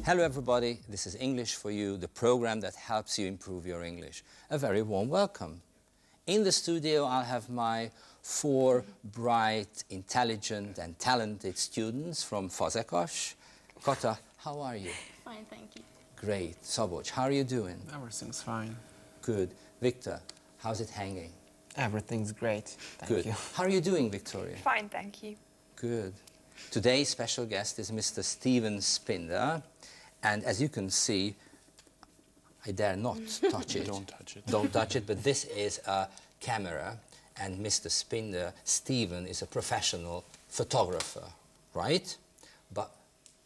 Hello everybody, this is English for You, the program that helps you improve your English. A very warm welcome. In the studio I'll have my 4 bright, intelligent and talented students from Fazekas. Kata, how are you? Fine, thank you. Great. Szabolcs, how are you doing? Everything's fine. Good. Victor, how's it hanging? Everything's great. Thank you. How are you doing, Victoria? Fine, thank you. Good. Today's special guest is Mr. Steven Spinder. And as you can see, I dare not touch it. Don't touch it. Don't touch it, but this is a camera, and Mr. Spinder, Steven, is a professional photographer, right? But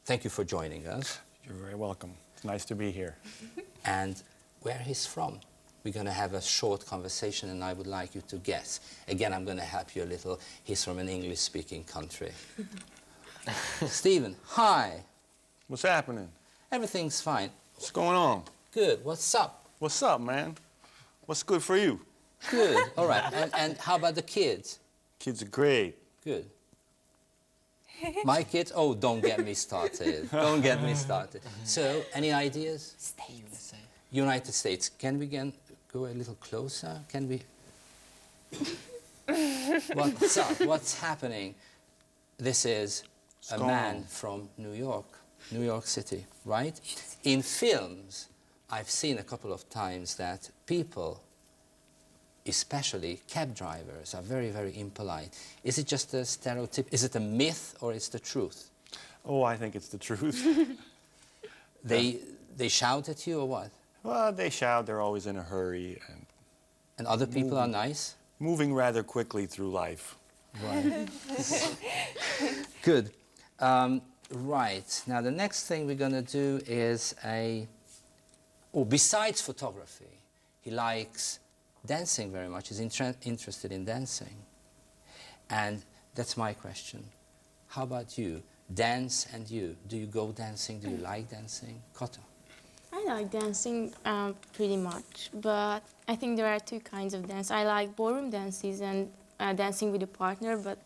thank you for joining us. You're very welcome. It's nice to be here. And where he's from. We're going to have a short conversation, and I would like you to guess. Again, I'm going to help you a little. He's from an English-speaking country. Steven, hi. What's happening? Everything's fine. What's going on? Good. What's up? What's up, man? What's good for you? Good. All right. And how about the kids? Kids are great. Good. My kids? Oh, don't get me started. Don't get me started. So, any ideas? USA. United States. Can we go a little closer? Can we? What's up? What's happening? This is a man from New York City, right? In films, I've seen a couple of times that people, especially cab drivers, are very, very impolite. Is it just a stereotype? Is it a myth or is it the truth? Oh, I think it's the truth. They shout at you or what? Well, they shout. They're always in a hurry And other people are nice? moving rather quickly through life. Right. Good. Right. Now, the next thing we're going to do is besides photography, he likes dancing very much. He's interested in dancing. And that's my question. How about you? Dance and you. Do you go dancing? Do you like dancing? Kata? I like dancing pretty much, but I think there are 2 kinds of dance. I like ballroom dances and dancing with a partner, but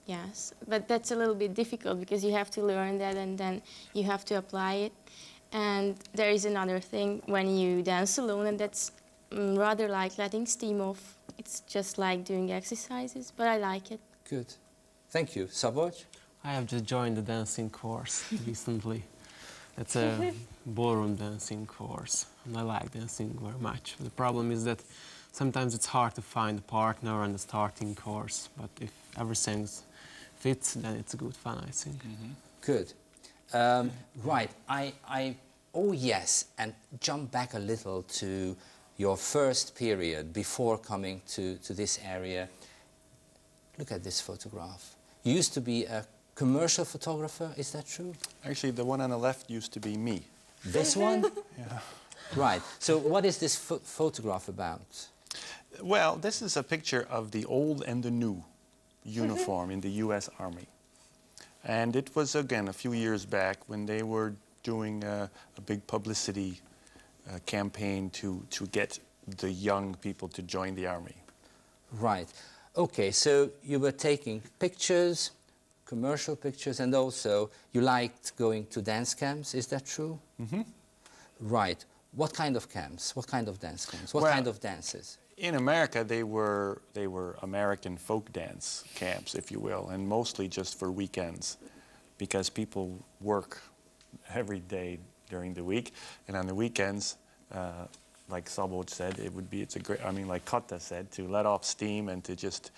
yes, but that's a little bit difficult because you have to learn that and then you have to apply it. And there is another thing when you dance alone, and that's rather like letting steam off. It's just like doing exercises, but I like it. Good. Thank you. Szabolcs? I have just joined the dancing course recently. It's a ballroom dancing course, and I like dancing very much. The problem is that sometimes it's hard to find a partner on the starting course, but if everything fits, then it's good fun, I think. Good. Right. Oh yes, and jump back a little to your first period before coming to this area. Look at this photograph. You used to be a commercial photographer, is that true? Actually, the one on the left used to be me. This one? Yeah. Right. So what is this photograph about? Well, this is a picture of the old and the new uniform in the U.S. Army. And it was, again, a few years back when they were doing a big publicity campaign to get the young people to join the Army. Right. Okay, so you were taking pictures, commercial pictures, and also you liked going to dance camps, is that true? Mm-hmm. Right. What kind of camps? What kind of dance camps? What kind of dances? In America, they were American folk dance camps, if you will, and mostly just for weekends, because people work every day during the week, and on the weekends, like Szabolcs said, it's a great. I mean, like Kata said, to let off steam and to just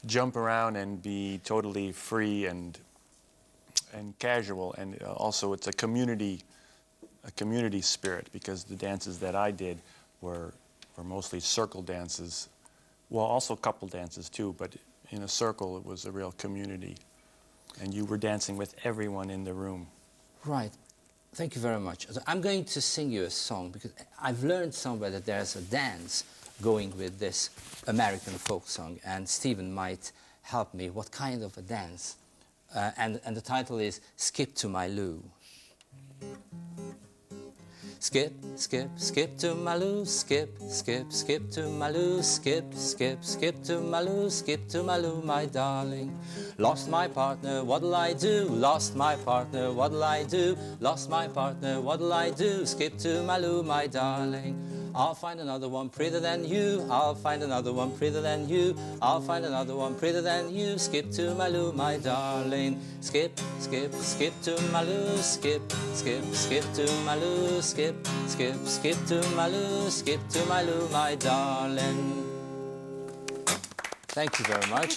jump around and be totally free and casual, and also it's a community spirit, because the dances that I did were mostly circle dances, well, also couple dances too, but in a circle it was a real community, and you were dancing with everyone in the room. Right. Thank you very much. So I'm going to sing you a song because I've learned somewhere that there's a dance going with this American folk song, and Steven might help me. What kind of a dance? And the title is Skip to My Lou. Skip, skip, skip to my loo, skip, skip, skip to my loo, skip, skip, skip to my loo, skip to my loo, my darling. Lost my partner, what'll I do? Lost my partner, what'll I do? Lost my partner, what'll I do? Skip to my loo, my darling. I'll find another one prettier than you. I'll find another one prettier than you. I'll find another one prettier than you. Skip to my loo, my darling. Skip, skip, skip to my loo. Skip, skip, skip to my loo. Skip, skip, skip to my loo. Skip to my loo, my darling. Thank you very much.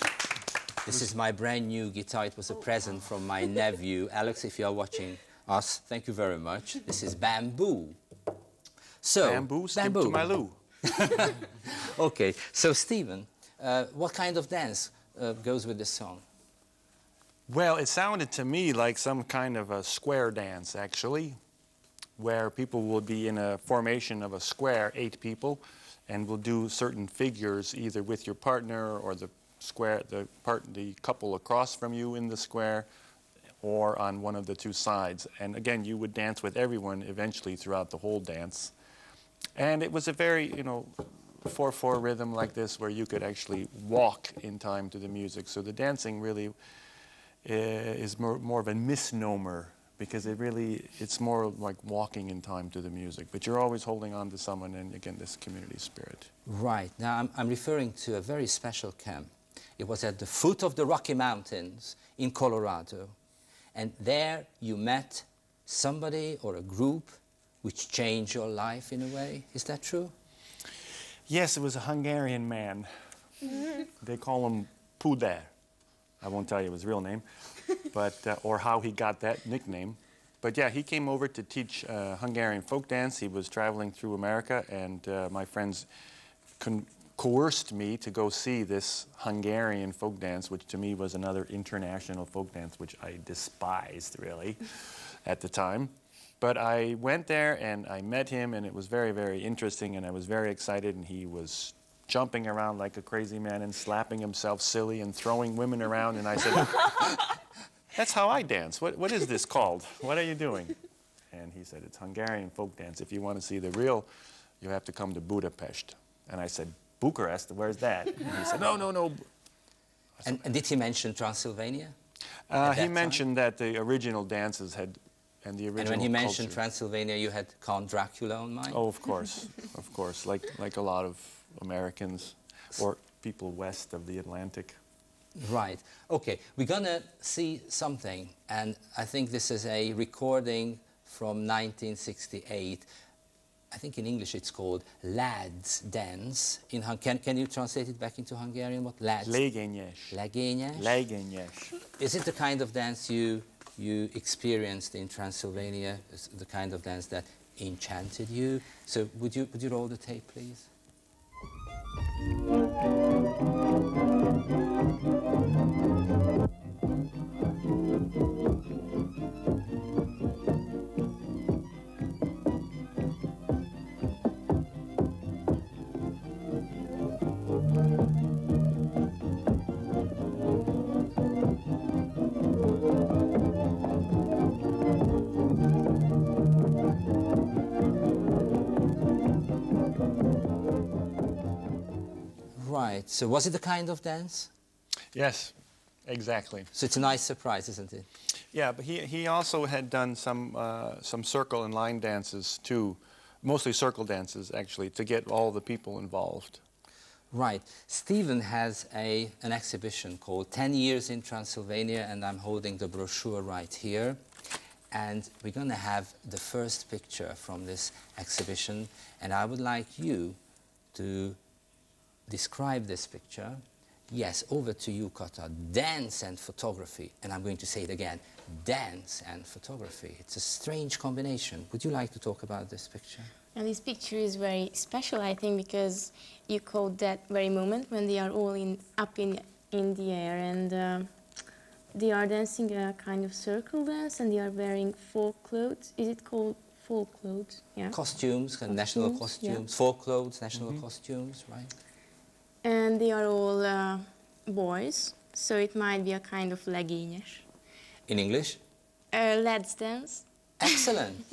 This is my brand new guitar. It was a present from my nephew. Alex, if you are watching us, thank you very much. This is Bamboo. So, Bamboo, skip to my loo. Okay, so Stephen, what kind of dance goes with this song? Well, it sounded to me like some kind of a square dance, actually, where people will be in a formation of a square, 8 people, and will do certain figures either with your partner or the couple across from you in the square, or on one of the 2 sides. And again, you would dance with everyone eventually throughout the whole dance. And it was a very, 4/4 rhythm like this, where you could actually walk in time to the music. So the dancing really is more of a misnomer, because it's more like walking in time to the music. But you're always holding on to someone, and again, this community spirit. Right. Now, I'm referring to a very special camp. It was at the foot of the Rocky Mountains in Colorado. And there you met somebody or a group which changed your life in a way. Is that true? Yes, it was a Hungarian man. They call him Puder. I won't tell you his real name, but or how he got that nickname. But yeah, he came over to teach Hungarian folk dance. He was traveling through America, and my friends coerced me to go see this Hungarian folk dance, which to me was another international folk dance, which I despised, really, at the time. But I went there and I met him, and it was very, very interesting, and I was very excited, and he was jumping around like a crazy man and slapping himself silly and throwing women around, and I said, that's how I dance. What is this called? What are you doing? And he said, it's Hungarian folk dance. If you want to see the real, you have to come to Budapest. And I said, Bucharest, where's that? And he said, no. And did he mention Transylvania? He mentioned that the original dances had, and the original And when he mentioned culture. Transylvania, you had Count Dracula on mind? Oh, of course, of course, like a lot of Americans or people west of the Atlantic. Right. Okay, we're gonna see something, and I think this is a recording from 1968. I think in English it's called Lads Dance. Can you translate it back into Hungarian? What? Lads? Legényes. Legényes? Legényes. Is it the kind of dance you experienced in Transylvania? Is it the kind of dance that enchanted you? So would you roll the tape, please? Right, so was it the kind of dance? Yes, exactly. So it's a nice surprise, isn't it? Yeah, but he also had done some circle and line dances too, mostly circle dances actually, to get all the people involved. Right. Stephen has an exhibition called 10 Years in Transylvania, and I'm holding the brochure right here. And we're going to have the first picture from this exhibition, and I would like you to describe this picture. Yes, over to you, Kata. Dance and photography. And I'm going to say it again. Dance and photography. It's a strange combination. Would you like to talk about this picture? And this picture is very special, I think, because you caught that very moment when they are all up in the air, and they are dancing a kind of circle dance, and they are wearing folk clothes. Is it called folk clothes? Yeah. Costumes, national costumes, folk clothes, national costumes, right? And they are all boys, so it might be a kind of legényes. In English? Let's dance. Excellent.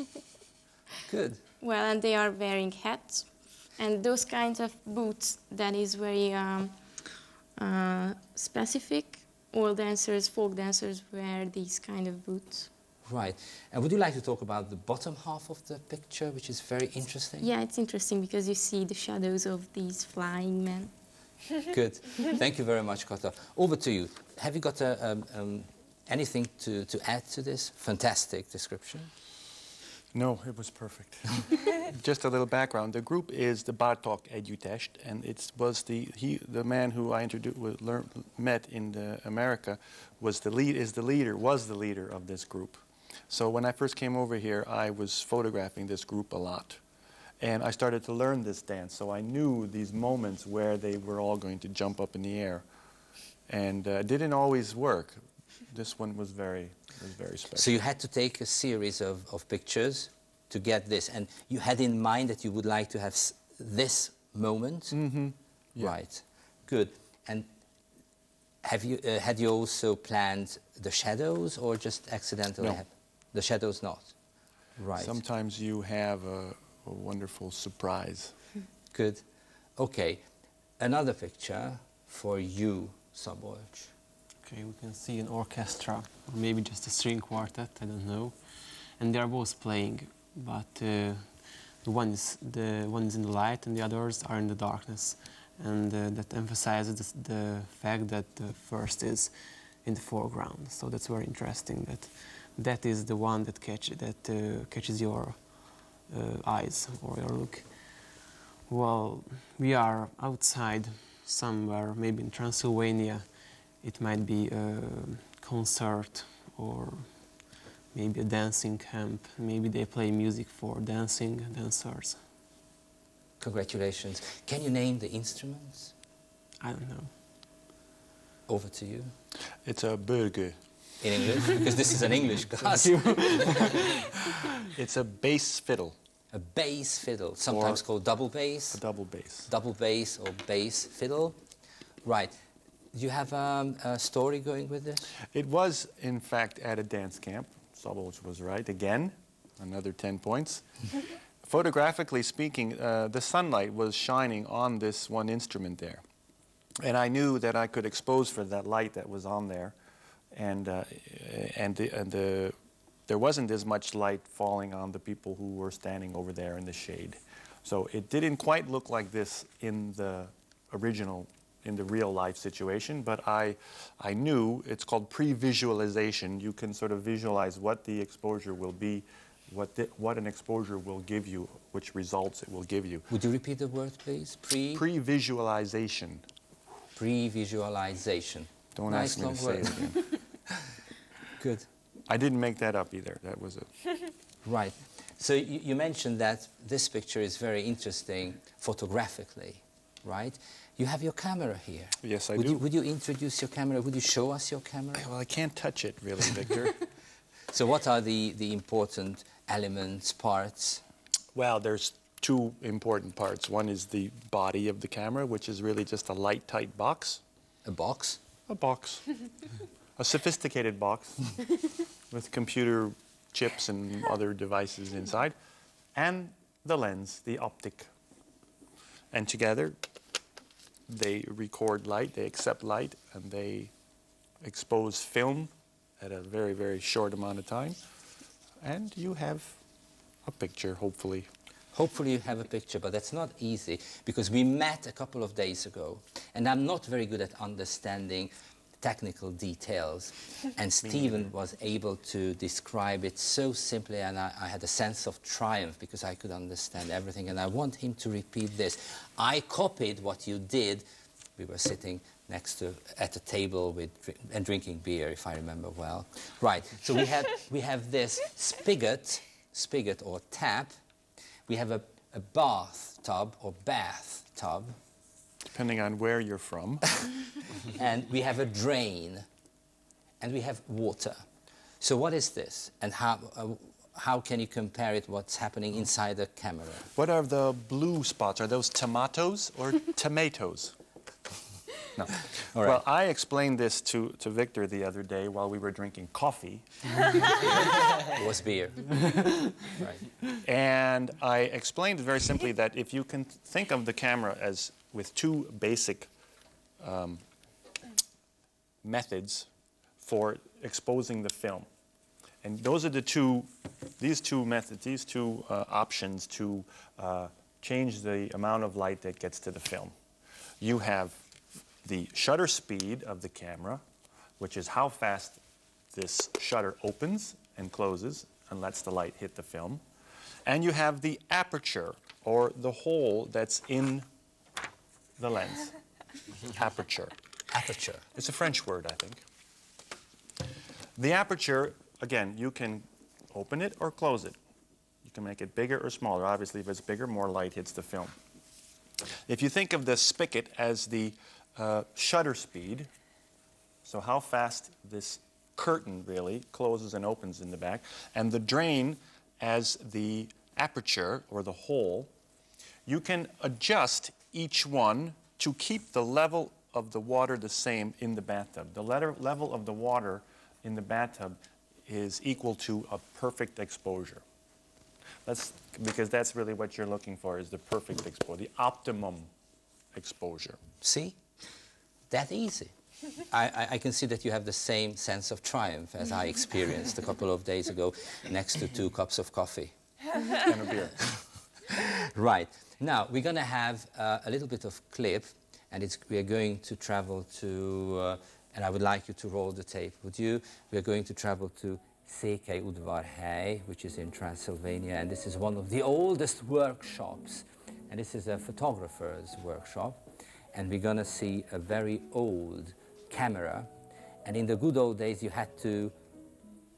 Good. Well, and they are wearing hats. And those kinds of boots, that is very specific. All dancers, folk dancers, wear these kind of boots. Right. And would you like to talk about the bottom half of the picture, which is very interesting? Yeah, it's interesting because you see the shadows of these flying men. Good. Thank you very much, Kata. Over to you. Have you got anything to add to this fantastic description? No, it was perfect. Just a little background. The group is the Bartók Együttest, and it was the man who I met in America was the leader of this group. So when I first came over here, I was photographing this group a lot. And I started to learn this dance, so I knew these moments where they were all going to jump up in the air. And it didn't always work. This one was very special. So you had to take a series of pictures to get this, and you had in mind that you would like to have this moment? Mm-hmm. Yeah. Right. Good. And have you had you also planned the shadows, or just accidentally? No. The shadows not? Right. Sometimes you have a wonderful surprise. Good. Okay. Another picture for you, Szabolcs. Okay, we can see an orchestra, or maybe just a string quartet, I don't know. And they are both playing, but the one is in the light and the others are in the darkness. And that emphasizes the fact that the first in the foreground. So that's very interesting. That is the one that catches your eyes or your look. Well, we are outside somewhere, maybe in Transylvania. It might be a concert or maybe a dancing camp. Maybe they play music for dancers. Congratulations. Can you name the instruments? I don't know. Over to you. It's a burger. In English? Because this is an English class. It's a bass fiddle. A bass fiddle, sometimes called double bass. A double bass. Double bass or bass fiddle. Right. Do you have a story going with this? It was, in fact, at a dance camp. Szabolcs was right. Again, another 10 points. Photographically speaking, the sunlight was shining on this one instrument there. And I knew that I could expose for that light that was on there. And there wasn't as much light falling on the people who were standing over there in the shade. So it didn't quite look like this in the real life situation, but I knew it's called pre-visualization. You can sort of visualize what the exposure will be, what an exposure will give you, which results it will give you. Would you repeat the word, please? Pre-visualization. Pre-visualization. Don't nice ask me to say word. it again. Good. I didn't make that up either. That was it. Right. So you mentioned that this picture is very interesting photographically, right? You have your camera here. Yes, I do. Would you introduce your camera? Would you show us your camera? Well, I can't touch it really, Victor. So what are the important elements, parts? Well, there's two important parts. One is the body of the camera, which is really just a light, tight box. A box? A box. A sophisticated box with computer chips and other devices inside. And the lens, the optic. And together, they record light, they accept light, and they expose film at a very, very short amount of time. And you have a picture, hopefully. Hopefully you have a picture, but that's not easy because we met a couple of days ago and I'm not very good at understanding technical details and Stephen was able to describe it so simply and I had a sense of triumph because I could understand everything and I want him to repeat this. I copied what you did. We were sitting at a table and drinking beer, if I remember well. Right, so we have this spigot or tap. We have a bathtub or bathtub. Depending on where you're from. And we have a drain. And we have water. So what is this? And how can you compare it what's happening inside the camera? What are the blue spots? Are those tomatoes or tomatoes? No. All right. Well, I explained this to Victor the other day while we were drinking coffee. It was beer. Right. And I explained very simply that if you can think of the camera as with two basic methods for exposing the film. And those are these two methods, these two options to change the amount of light that gets to the film. You have the shutter speed of the camera, which is how fast this shutter opens and closes and lets the light hit the film. And you have the aperture, or the hole that's in the lens. Aperture. Aperture. It's a French word, I think. The aperture, again, you can open it or close it. You can make it bigger or smaller. Obviously, if it's bigger, more light hits the film. If you think of the spigot as the shutter speed, so how fast this curtain really closes and opens in the back, and the drain as the aperture or the hole, you can adjust each one to keep the level of the water the same in the bathtub. The level of the water in the bathtub is equal to a perfect exposure. Because that's really what you're looking for, is the perfect exposure, the optimum exposure. See? That easy. I can see that you have the same sense of triumph as I experienced a couple of days ago next to 2 cups of coffee. And a beer. Right. Now, we're going to have a little bit of clip, and we are going to travel to, and I would like you to roll the tape, would you? We are going to travel to Székelyudvarhely, which is in Transylvania, and this is one of the oldest workshops. And this is a photographer's workshop, and we're going to see a very old camera. And in the good old days, you had to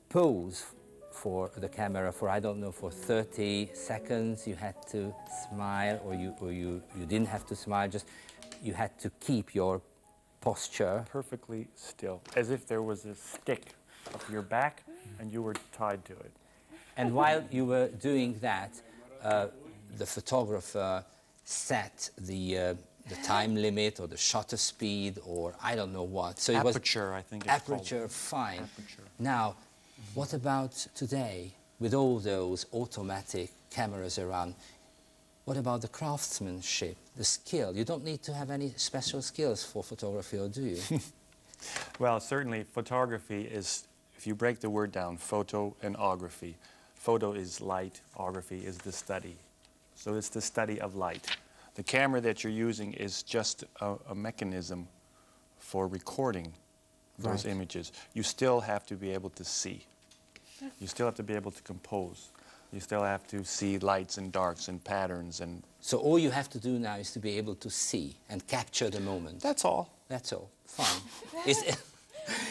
pose for the camera for, I don't know, for 30 seconds. You had to smile, or you didn't have to smile, just you had to keep your posture. Perfectly still, as if there was a stick up your back and you were tied to it. And while you were doing that, the photographer set the time limit or the shutter speed or I don't know what. So it was Aperture, I think it's called. aperture, fine. Aperture. Now, what about today with all those automatic cameras around? What about the craftsmanship, the skill? You don't need to have any special skills for photography, or do you? Well, certainly photography is, if you break the word down, photo and ography. Photo is light, ography is the study. So it's the study of light. The camera that you're using is just a mechanism for recording those Right. images. You still have to be able to see. You still have to be able to compose. You still have to see lights and darks and patterns and... So all you have to do now is to be able to see and capture the moment. That's all. That's all. Fine.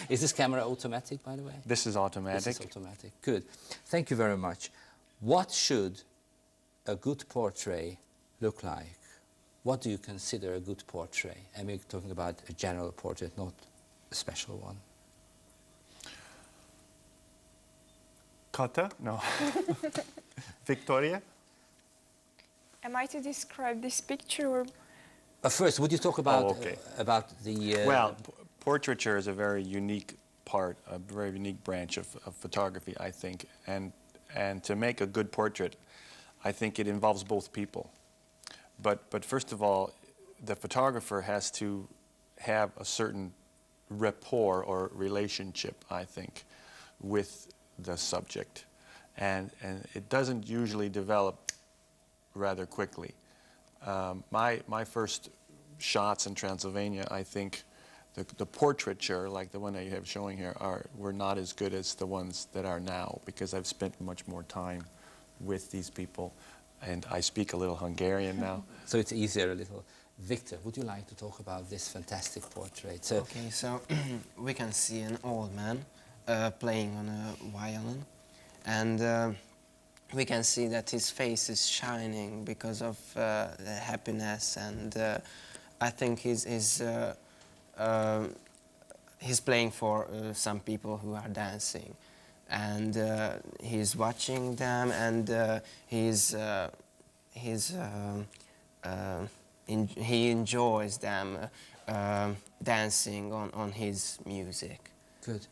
Is this camera automatic, by the way? This is automatic. This is automatic. Good. Thank you very much. What should a good portrait look like? What do you consider a good portrait? And we're talking about a general portrait, not a special one. Kata? No. Victoria? Am I to describe this picture or? First, would you talk about okay. About the? Well, portraiture is a very unique part, a very unique branch of photography, I think. And to make a good portrait, I think it involves both people. But first of all, the photographer has to have a certain rapport or relationship, I think, with the subject. And it doesn't usually develop rather quickly. My first shots in Transylvania, I think the portraiture, like the one that you have showing here, were not as good as the ones that are now, because I've spent much more time with these people, and I speak a little Hungarian now. So it's easier a little. Victor, would you like to talk about this fantastic portrait? So, Okay, so we can see an old man playing on a violin, and we can see that his face is shining because of the happiness, and I think he's playing for some people who are dancing, and he's watching them, and he enjoys them dancing on his music. Good.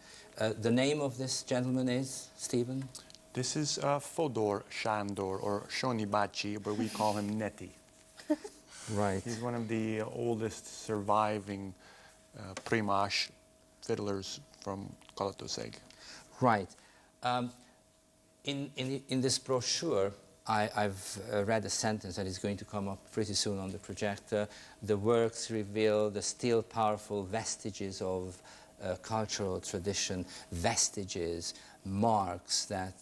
The name of this gentleman is, Stephen? This is Fodor Sándor, or Shoni Bácsi, but we call him Neti. Right. He's one of the oldest surviving primás fiddlers from Kalatozseg. Right. In this brochure, I've read a sentence that is going to come up pretty soon on the projector. The works reveal the still powerful vestiges of cultural tradition, vestiges, marks that,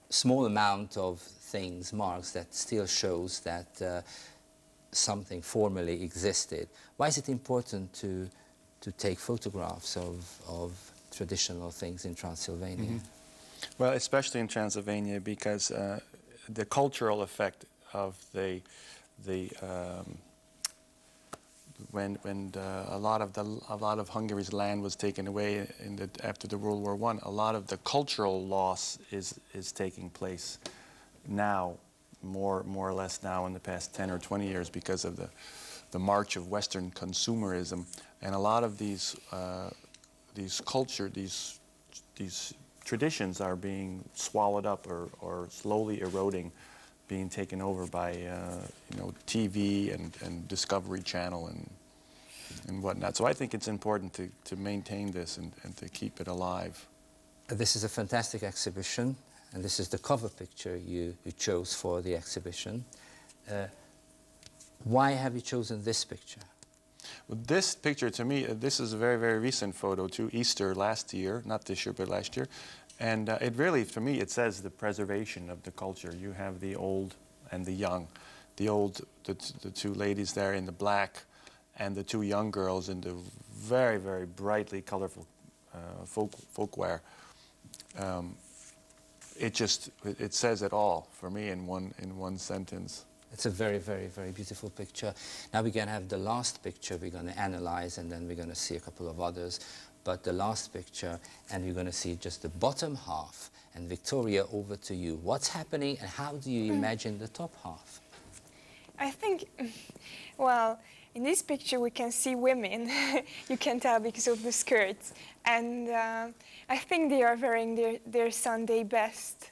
small amount of things, marks that still shows that something formerly existed. Why is it important to take photographs of traditional things in Transylvania? Mm-hmm. Well, especially in Transylvania, because the cultural effect of when a lot of Hungary's land was taken away after the World War I, a lot of the cultural loss is taking place now, more or less now in the past 10 or 20 years, because of the march of Western consumerism, and a lot of these traditions are being swallowed up or slowly eroding, being taken over by TV and Discovery Channel and whatnot. So I think it's important to maintain this and to keep it alive. This is a fantastic exhibition, and this is the cover picture you chose for the exhibition. Why have you chosen this picture? Well, this picture, to me, this is a very, very recent photo too, Easter last year, not this year, but last year. And it really, for me, it says the preservation of the culture. You have the old and the young. The old, the two ladies there in the black, and the two young girls in the very, very brightly colorful folkwear. It says it all for me in one sentence. It's a very, very, very beautiful picture. Now we're going to have the last picture we're going to analyze, and then we're going to see a couple of others. But the last picture, and you're going to see just the bottom half. And Victoria, over to you. What's happening, and how do you imagine the top half? I think, well, in this picture we can see women. You can tell because of the skirts. And I think they are wearing their Sunday best.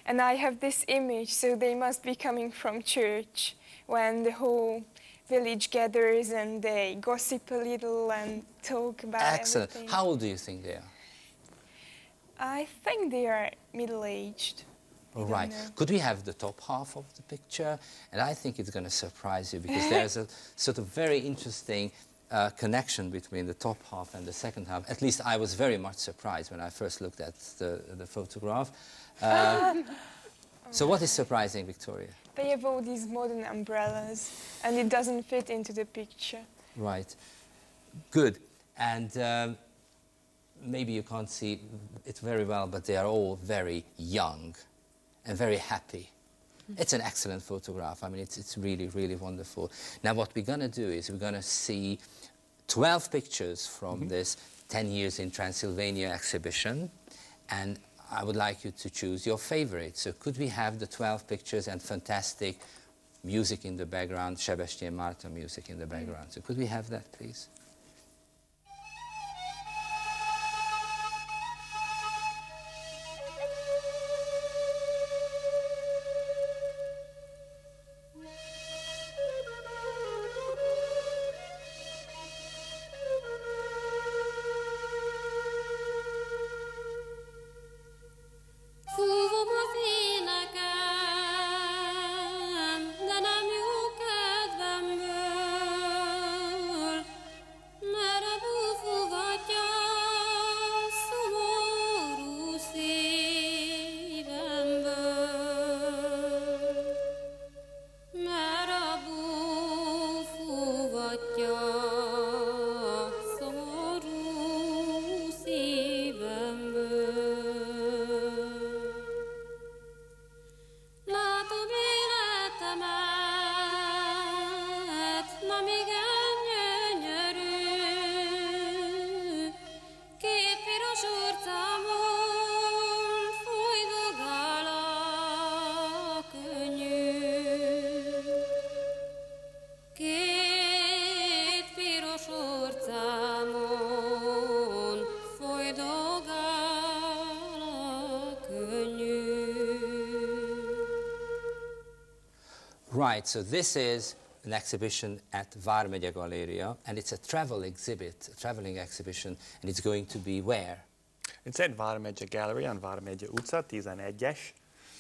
And I have this image, so they must be coming from church when the whole village gathers and they gossip a little and talk about Excellent. everything. How old do you think they are? I think they are middle-aged. All right. Could we have the top half of the picture? And I think it's going to surprise you, because there's a sort of very interesting connection between the top half and the second half. At least I was very much surprised when I first looked at the photograph. So what is surprising, Victoria? They have all these modern umbrellas, and it doesn't fit into the picture. Right. Good. And maybe you can't see it very well, but they are all very young and very happy. It's an excellent photograph. I mean, it's really, really wonderful. Now, what we're going to do is we're going to see 12 pictures from this 10 Years in Transylvania exhibition, and I would like you to choose your favorite. So could we have the 12 pictures and fantastic music in the background, Sebestyén Marta music in the background? So could we have that, please? Fúvom az énekem, de nem jó kedvemből, merre búfogatja szomorú szívemből. Merre búfogatja szomorú szívemből. Látom életemet, nem igen gyönyörű, két piros orcámon folydogál a könnyű. Két piros Right, so this is an exhibition at Vármegye Galéria, and it's a travel exhibit, a traveling exhibition, and it's going to be where? It's at Vármegye Gallery on Vármegye utca, 11-es,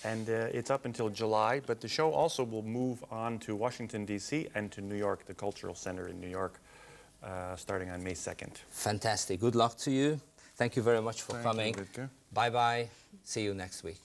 and it's up until July, but the show also will move on to Washington, D.C. and to New York, the Cultural Center in New York, starting on May 2nd. Fantastic. Good luck to you. Thank you very much for coming. Thank you, Vidke. Bye-bye. See you next week.